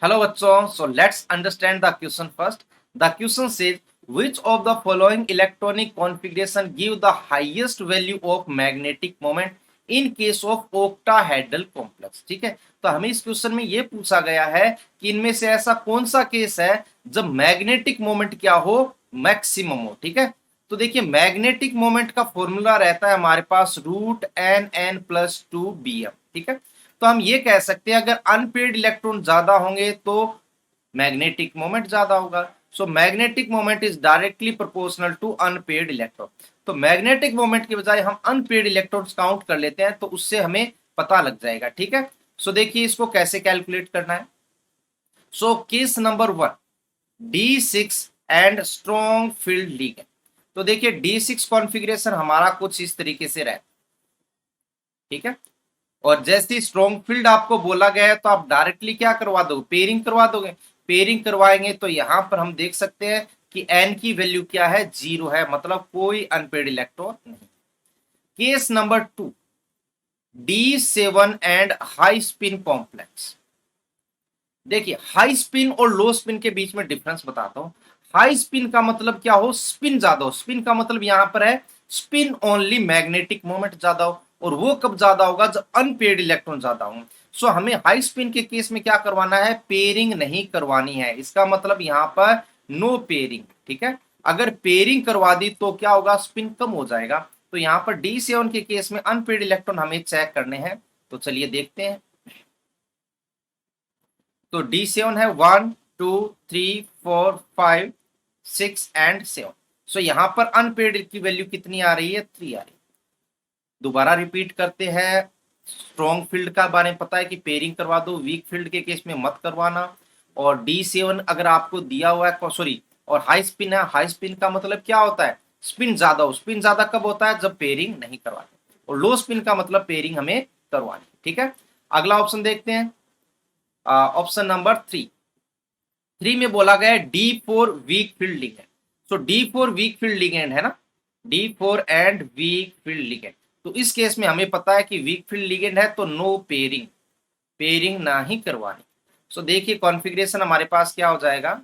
Hello bachcho, so let's understand the question first. The question says which of the following electronic configuration give the highest value of magnetic moment in case of octahedral complex. ठीक है, तो हमें इस question में ये पूछा गया है कि इनमें से ऐसा कौन सा केस है जब मैग्नेटिक मोमेंट क्या हो, मैक्सिमम हो। ठीक है, तो देखिए मैग्नेटिक मोमेंट का फॉर्मूला रहता है हमारे पास √n+2bm। ठीक है, तो हम ये कह सकते हैं अगर अनपेड इलेक्ट्रॉन ज्यादा होंगे तो मैग्नेटिक मोमेंट ज्यादा होगा। So magnetic moment is directly proportional to unpaired electron. तो मैग्नेटिक मोमेंट के बजाय हम अनपेड इलेक्ट्रॉन्स काउंट कर लेते हैं तो उससे हमें पता लग जाएगा। ठीक है, सो देखिए इसको कैसे कैलकुलेट करना है। So case number 1, D6 and strong field ligand. तो देखिए D6 कॉन्फ़िगरेशन हमारा कुछ इस तरीके से रहता है। ठीक है, और जैसे ही स्ट्रॉन्ग फील्ड आपको बोला गया है तो आप डायरेक्टली क्या करवा दोगे, पेयरिंग करवा दोगे। पेयरिंग करवाएंगे तो यहां पर हम देख सकते हैं कि एन की वैल्यू क्या है, 0 है, मतलब कोई अनपेड इलेक्ट्रॉन नहीं। Case number 2, D7 and high spin complex. देखिए हाई स्पिन और लो स्पिन के बीच में डिफरेंस बताता हूं। हाई स्पिन का मतलब क्या हो, स्पिन ज्यादा हो। स्पिन का मतलब यहां पर है स्पिन ओनली, मैग्नेटिक मोमेंट ज्यादा हो। और वो कब ज्यादा होगा, जब अनपेड इलेक्ट्रॉन ज्यादा हो। सो हमें हाई स्पिन के केस में क्या करवाना है, पेयरिंग नहीं करवानी है। इसका मतलब यहां पर नो पेयरिंग। ठीक है, अगर पेयरिंग करवा दी तो क्या होगा, स्पिन कम हो जाएगा। तो यहां पर D7 के केस में अनपेड इलेक्ट्रॉन हमें चेक करने हैं। तो चलिए देखते हैं। तो D7 है 1 2 3 4 5 6 एंड 7। सो यहां पर अनपेड की वैल्यू कितनी आ रही है, 3 आ रही है। दोबारा रिपीट करते हैं। स्ट्रॉन्ग फील्ड का बारे में पता है कि पेयरिंग करवा दो, वीक फील्ड के केस में मत करवाना। और D7 अगर आपको दिया हुआ है, सॉरी, और हाई स्पिन है। हाई स्पिन का मतलब क्या होता है, स्पिन ज्यादा हो। स्पिन ज्यादा कब होता है, जब पेयरिंग नहीं करवाते। और लो स्पिन का मतलब पेयरिंग हमें करवानी। ठीक है, अगला ऑप्शन देखते हैं। ऑप्शन नंबर 3 में बोला गया है D4 वीक फील्ड लिगेंड। सो D4 वीक फील्ड लिगेंड है ना, D4 and weak field ligand. तो इस केस में हमें पता है कि वीक फील्ड लिगेंड है तो नो पेयरिंग, पेयरिंग ना ही करवानी। सो देखिए कॉन्फ़िगरेशन हमारे पास क्या हो जाएगा।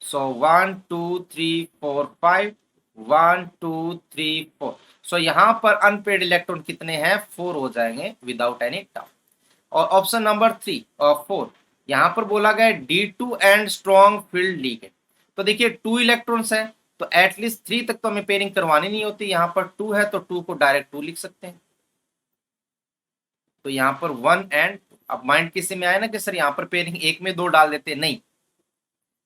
सो 1 2 3 4 5 1 2 3 4। सो यहाँ पर अनपेड इलेक्ट्रॉन कितने हैं, 4 हो जाएंगे विदाउट एनी डाउट। और ऑप्शन नंबर 3 और 4, यहां पर बोला गया D2 and strong field ligand. तो देखिए 2 इलेक्ट्रॉन्स है तो एटलीस्ट 3 तक तो हमें पेयरिंग करवानी नहीं होती। यहां पर 2 है तो 2 को डायरेक्ट 2 लिख सकते हैं। तो यहां पर 1 एंड, अब माइंड किसी में आया ना कि सर यहां पर पेयरिंग एक में 2 डाल देते, नहीं,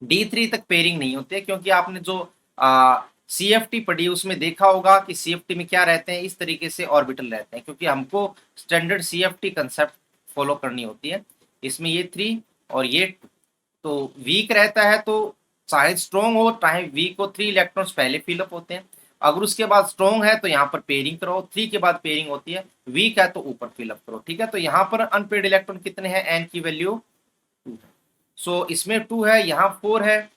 D3 तक पेयरिंग नहीं होती है। क्योंकि आपने जो CFT पढ़ी उसमें देखा होगा कि CFT में क्या रहते हैं, इस तरीके से ऑर्बिटल रहते हैं। क्योंकि हमको स्टैंडर्ड CFT कंसेप्ट फॉलो करनी होती है। इसमें ये 3 और ये 2, तो वीक रहता है तो चाहे स्ट्रॉन्ग हो चाहे वीक हो, 3 इलेक्ट्रॉन्स पहले फिलअप होते हैं। अगर उसके बाद स्ट्रॉन्ग है तो यहाँ पर पेयरिंग करो, 3 के बाद पेयरिंग होती है। वीक है तो ऊपर फिलअप करो। ठीक है, तो यहाँ पर अनपेड इलेक्ट्रॉन कितने हैं, एन की वैल्यू 2। सो इसमें 2 है, यहाँ 4 है।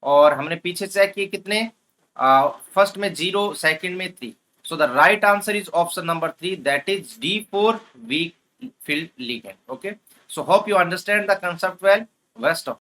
और हमने पीछे चेक किए कितने, फर्स्ट में 0, सेकंड में 3। So the right answer is option number 3, that is D4 weak field ligand. Okay, so hope you understand the concept well. Best of